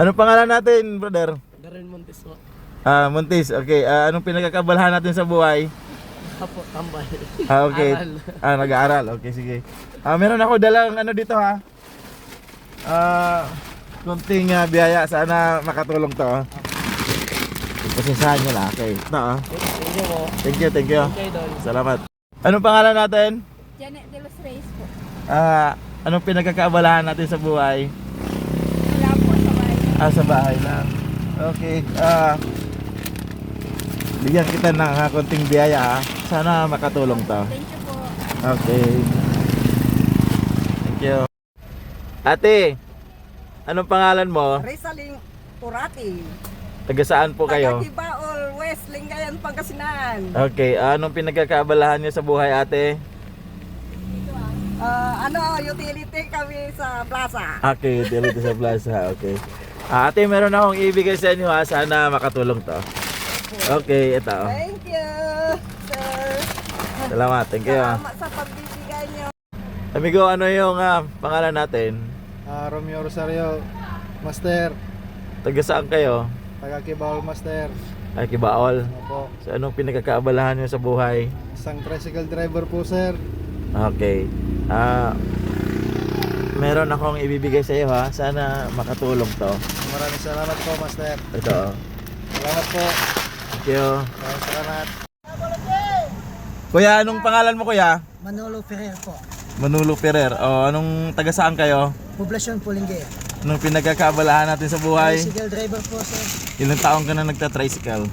Anong pangalan natin, brother? Darren Montes po. Montes. Okay. Anong pinagkakabalahan natin sa buhay? Apo, tambay. Okay. Aral. Nag-aaral. Okay, sige. Meron ako dalang ano dito ha. Kunting biyaya. Sana makatulong to. Pasensahan nyo lang. Okay. Ito Thank you po. Thank you. Thank you, Idol. Salamat. Anong pangalan natin? Janet de los Reyes po. Anong pinagkakabalahan natin sa buhay? Wala po sa bahay. Sa bahay lang. Okay. Bigyan kita ng konting biyaya ha. Sana makatulong to. Thank you po. Okay. Thank you. Ate, anong pangalan mo? Rizaling Turati. Taga saan po kayo? Taga-Kibaol, West Lingayen, Pangasinan. Okay, anong pinagkakaabalahan niyo sa buhay, ate? Utility kami sa plaza. Okay, utility sa plaza. Okay. Ate, meron akong ibigay sa inyo ha. Sana makatulong to. Okay, ito. Thank you, sir. Salamat, thank you. Salamat sa pagbibigay niyo. Amigo, ano yung pangalan natin? Romeo Rosario, Master. Taga saan kayo? Taga Kibaol, Master. Ay, Kibaol. Opo. So, anong pinagkakaabalahan niyo sa buhay? Isang tricycle driver po, sir. Okay. Meron akong ibibigay sa iyo ha. Sana makatulong to. Maraming salamat po, Master. Ito. Salamat po. Thank you. Maraming salamat. Kuya, anong pangalan mo, kuya? Manolo Ferrer po. Manolo Ferrer. Anong taga saan kayo? Poblasyon Pulinggir. Anong pinagkakaabalahan natin sa buhay? Tricycle driver po sir. Ilang taong ka na nagta-tricycle?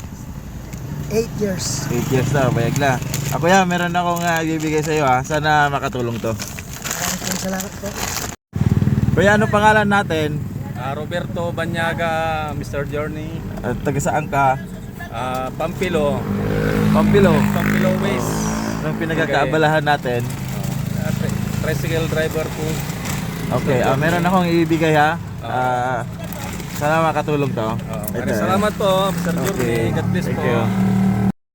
8 years. 8 years na, bayag na. Kuya, meron akong ibibigay sa iyo ha. Sana makatulong to. Maraming salamat po. Kuya, anong pangalan natin? Roberto Banyaga, Mr. Journey, Taga saan ka? Pampilo, Pampilo. Pampilo West, Anong pinagkakaabalahan natin? tricycle driver po. Okay, meron akong ibibigay ha. Sana makatulong to. Maraming salamat po, Mr. Journey. God bless Thank po. you.